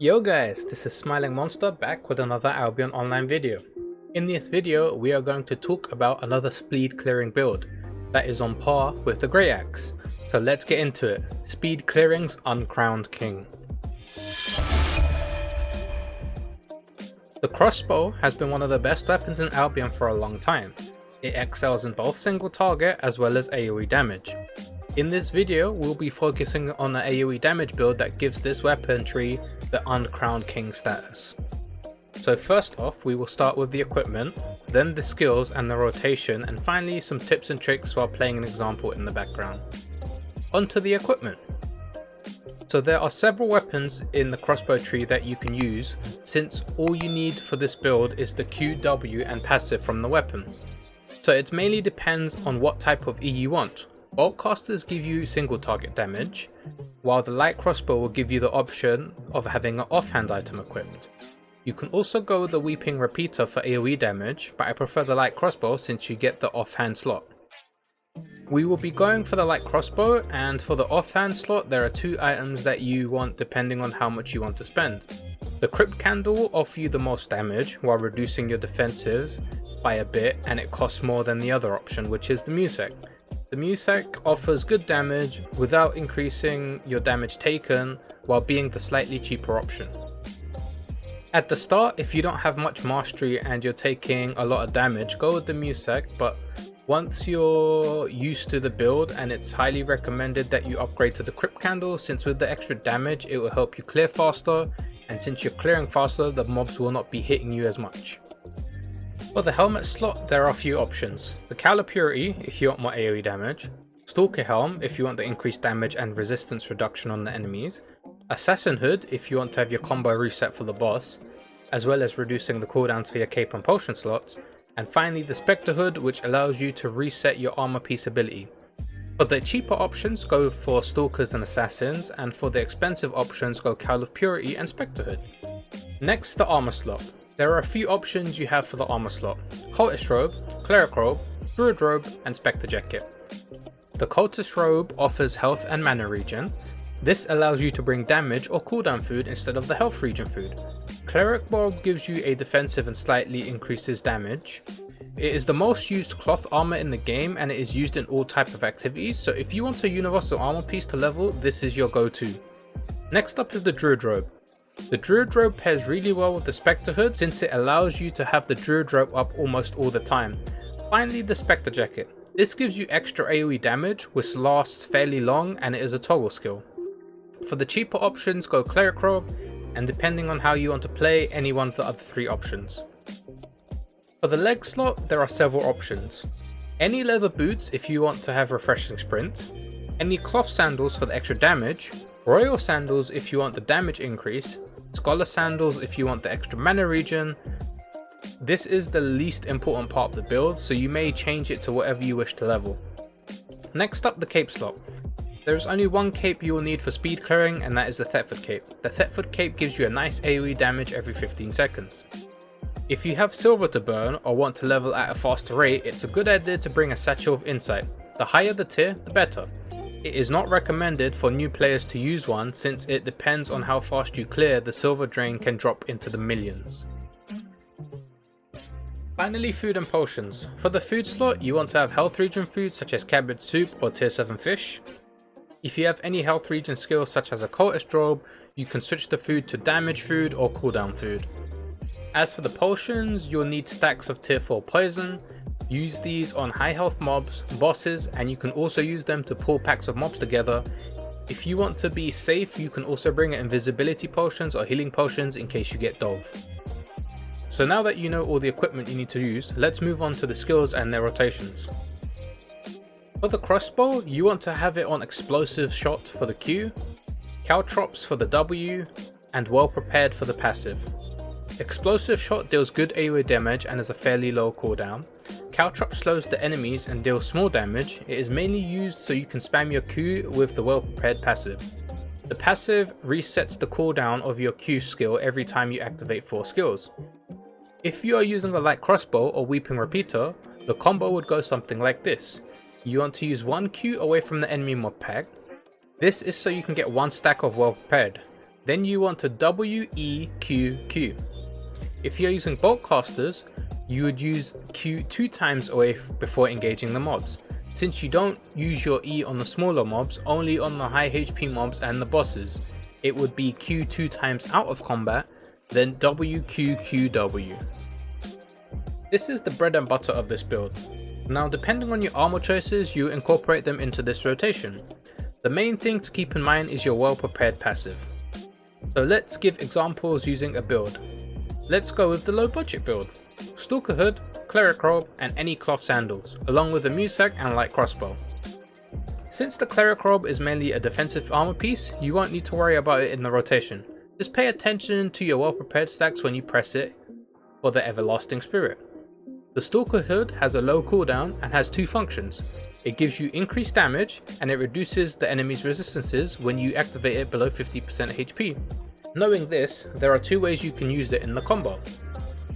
Yo guys, this is Smilinmonster back with another Albion online video. In this video we are going to talk about another speed clearing build that is on par with the Great Axe. So let's get into it. Speed clearing's Uncrowned King. The crossbow has been one of the best weapons in Albion for a long time. It excels in both single target as well as AoE damage. In this video, we'll be focusing on an AoE damage build that gives this weapon tree the Uncrowned King status. So first off, we will start with the equipment, then the skills and the rotation, and finally some tips and tricks while playing an example in the background. Onto the equipment. So there are several weapons in the crossbow tree that you can use, since all you need for this build is the Q, W and passive from the weapon. So it mainly depends on what type of E you want. Bolt casters give you single target damage, while the light crossbow will give you the option of having an offhand item equipped. You can also go with the weeping repeater for AoE damage, but I prefer the light crossbow since you get the offhand slot. We will be going for the light crossbow, and for the offhand slot there are two items that you want depending on how much you want to spend. The crypt candle will offer you the most damage while reducing your defensives by a bit, and it costs more than the other option, which is the Musek. The Musek offers good damage without increasing your damage taken while being the slightly cheaper option. At the start, if you don't have much mastery and you're taking a lot of damage, go with the Musek, but once you're used to the build, and it's highly recommended that you upgrade to the Crypt Candle, since with the extra damage it will help you clear faster, and since you're clearing faster the mobs will not be hitting you as much. For the helmet slot, there are a few options. The Cowl of Purity if you want more AoE damage, Stalker Helm if you want the increased damage and resistance reduction on the enemies, Assassin Hood if you want to have your combo reset for the boss, as well as reducing the cooldowns for your cape and potion slots, and finally the Spectre Hood, which allows you to reset your armor piece ability. For the cheaper options, go for Stalkers and Assassins, and for the expensive options, go Cowl of Purity and Spectre Hood. Next, the armor slot. There are a few options you have for the armor slot: Cultist Robe, Cleric Robe, Druid Robe and Spectre Jacket. The Cultist Robe offers health and mana regen. This allows you to bring damage or cooldown food instead of the health regen food. Cleric Robe gives you a defensive and slightly increases damage. It is the most used cloth armor in the game, and it is used in all types of activities, so if you want a universal armor piece to level, this is your go-to. Next up is the Druid Robe. The Druid Robe pairs really well with the Spectre Hood since it allows you to have the Druid Robe up almost all the time. Finally, the Spectre Jacket. This gives you extra AoE damage which lasts fairly long, and it is a toggle skill. For the cheaper options, go Cleric Robe, and depending on how you want to play, any one of the other three options. For the leg slot, there are several options. Any leather boots if you want to have refreshing sprint, any cloth sandals for the extra damage, royal sandals if you want the damage increase, scholar sandals if you want the extra mana regen. This is the least important part of the build, so you may change it to whatever you wish to level. Next up, the cape slot. There is only one cape you will need for speed clearing, and that is the Thetford Cape. The Thetford Cape gives you a nice AoE damage every 15 seconds. If you have silver to burn or want to level at a faster rate, it's a good idea to bring a Satchel of Insight. The higher the tier, the better. It is not recommended for new players to use one, since it depends on how fast you clear, the silver drain can drop into the millions. Finally, food and potions. For the food slot, you want to have health regen food such as cabbage soup or tier 7 fish. If you have any health regen skills such as a Cultist Robe, you can switch the food to damage food or cooldown food. As for the potions, you'll need stacks of tier 4 poison. Use these on high health mobs, bosses, and you can also use them to pull packs of mobs together. If you want to be safe, you can also bring invisibility potions or healing potions in case you get dove. So now that you know all the equipment you need to use, let's move on to the skills and their rotations. For the crossbow, you want to have it on explosive shot for the Q, caltrops for the W, and well prepared for the passive. Explosive shot deals good AoE damage and has a fairly low cooldown. Caltrop slows the enemies and deals small damage. It is mainly used so you can spam your Q with the well prepared passive. The passive resets the cooldown of your Q skill every time you activate 4 skills. If you are using a light crossbow or weeping repeater, the combo would go something like this. You want to use one Q away from the enemy mob pack. This is so you can get one stack of well prepared. Then you want to WEQQ. If you're using bolt casters, you would use Q 2 times away before engaging the mobs. Since you don't use your E on the smaller mobs, only on the high HP mobs and the bosses, it would be Q 2 times out of combat, then WQQW. This is the bread and butter of this build. Now depending on your armor choices, you incorporate them into this rotation. The main thing to keep in mind is your well prepared passive. So let's give examples using a build. Let's go with the low budget build. Stalker hood, cleric robe and any cloth sandals, along with a musac and light crossbow. Since the cleric robe is mainly a defensive armor piece, you won't need to worry about it in the rotation. Just pay attention to your well prepared stacks when you press it for the everlasting spirit. The stalker hood has a low cooldown and has two functions. It gives you increased damage and it reduces the enemy's resistances when you activate it below 50% HP. Knowing this, there are two ways you can use it in the combo.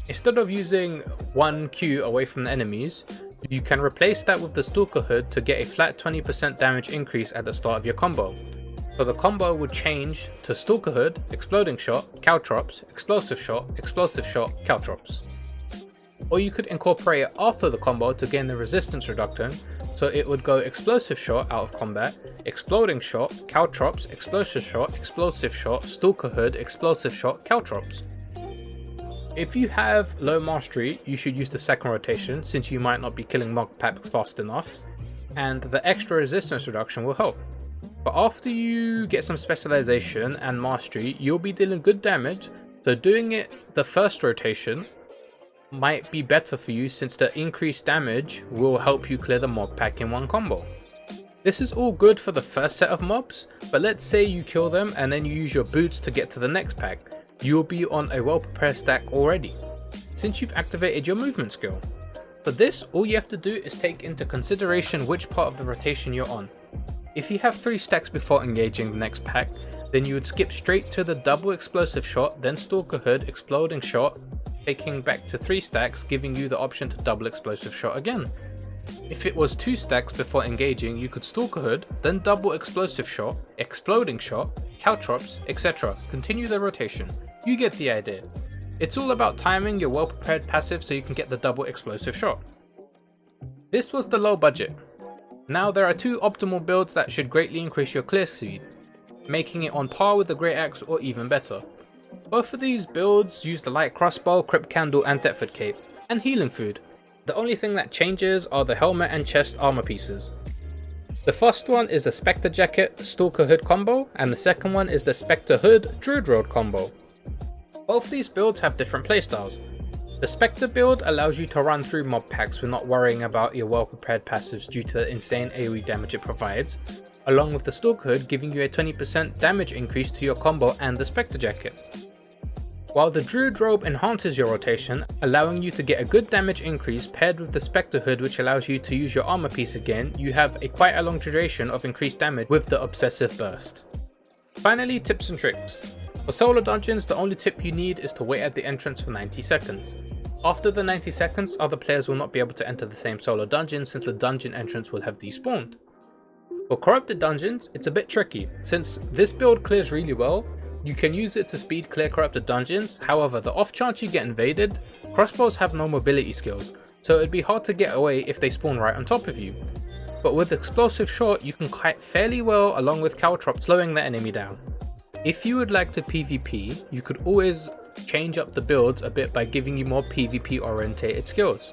Instead of using 1 Q away from the enemies, you can replace that with the Stalker Hood to get a flat 20% damage increase at the start of your combo. So the combo would change to Stalker Hood, Exploding Shot, Caltrops, Explosive Shot, Caltrops. Or you could incorporate it after the combo to gain the resistance reduction, so it would go Explosive Shot out of combat, Exploding Shot, Caltrops, Explosive Shot, Stalker Hood, Explosive Shot, Caltrops. If you have low mastery, you should use the second rotation since you might not be killing mob packs fast enough, and the extra resistance reduction will help. But after you get some specialization and mastery, you'll be dealing good damage, so doing it the first rotation might be better for you since the increased damage will help you clear the mob pack in one combo. This is all good for the first set of mobs, but let's say you kill them and then you use your boots to get to the next pack. You will be on a well prepared stack already, since you've activated your movement skill. For this, all you have to do is take into consideration which part of the rotation you're on. If you have 3 stacks before engaging the next pack, then you would skip straight to the double explosive shot, then Stalker Hood, Exploding Shot, taking back to 3 stacks, giving you the option to double explosive shot again. If it was 2 stacks before engaging, you could Stalker Hood, then double explosive shot, Exploding Shot, Caltrops, etc. Continue the rotation. You get the idea. It's all about timing your well prepared passive so you can get the double explosive shot. This was the low budget. Now there are 2 optimal builds that should greatly increase your clear speed, making it on par with the Great Axe or even better. Both of these builds use the light crossbow, crypt candle and Thetford cape, and healing food. The only thing that changes are the helmet and chest armor pieces. The first one is the Spectre Jacket Stalker Hood combo, and the second one is the Spectre Hood Druid Road combo. Both these builds have different playstyles. The Spectre build allows you to run through mob packs with not worrying about your well prepared passives due to the insane AoE damage it provides, along with the Stalker Hood giving you a 20% damage increase to your combo and the Spectre Jacket. While the Druid Robe enhances your rotation, allowing you to get a good damage increase paired with the Spectre Hood which allows you to use your armor piece again, you have quite a long duration of increased damage with the Obsessive Burst. Finally, tips and tricks. For solo dungeons, the only tip you need is to wait at the entrance for 90 seconds. After the 90 seconds, other players will not be able to enter the same solo dungeon since the dungeon entrance will have despawned. For corrupted dungeons, it's a bit tricky. Since this build clears really well, you can use it to speed clear corrupted dungeons. However, the off chance you get invaded, crossbows have no mobility skills, so it'd be hard to get away if they spawn right on top of you. But with Explosive Shot, you can kite fairly well along with Caltrop slowing the enemy down. If you would like to PvP, you could always change up the builds a bit by giving you more PvP orientated skills.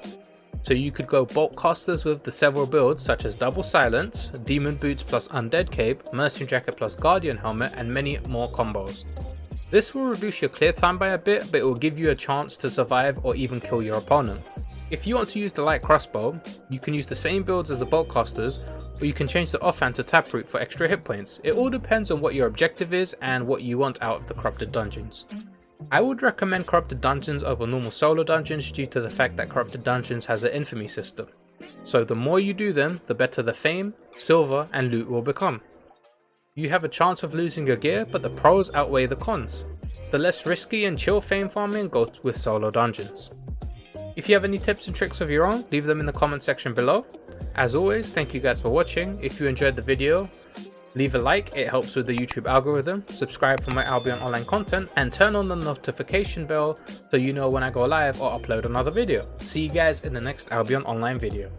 So you could go bolt casters with the several builds such as Double Silence, Demon Boots plus Undead Cape, Mercenary Jacket plus Guardian Helmet and many more combos. This will reduce your clear time by a bit, but it will give you a chance to survive or even kill your opponent. If you want to use the light crossbow, you can use the same builds as the bolt casters, or you can change the offhand to taproot for extra hit points. It all depends on what your objective is and what you want out of the corrupted dungeons. I would recommend corrupted dungeons over normal solo dungeons due to the fact that corrupted dungeons has an infamy system. So the more you do them, the better the fame, silver and loot will become. You have a chance of losing your gear, but the pros outweigh the cons. The less risky and chill fame farming goes with solo dungeons. If you have any tips and tricks of your own, leave them in the comment section below. As always, thank you guys for watching. If you enjoyed the video, Leave a like, it helps with the YouTube algorithm, subscribe for my Albion online content, and turn on the notification bell so you know when I go live or upload another video. See you guys in the next Albion online video.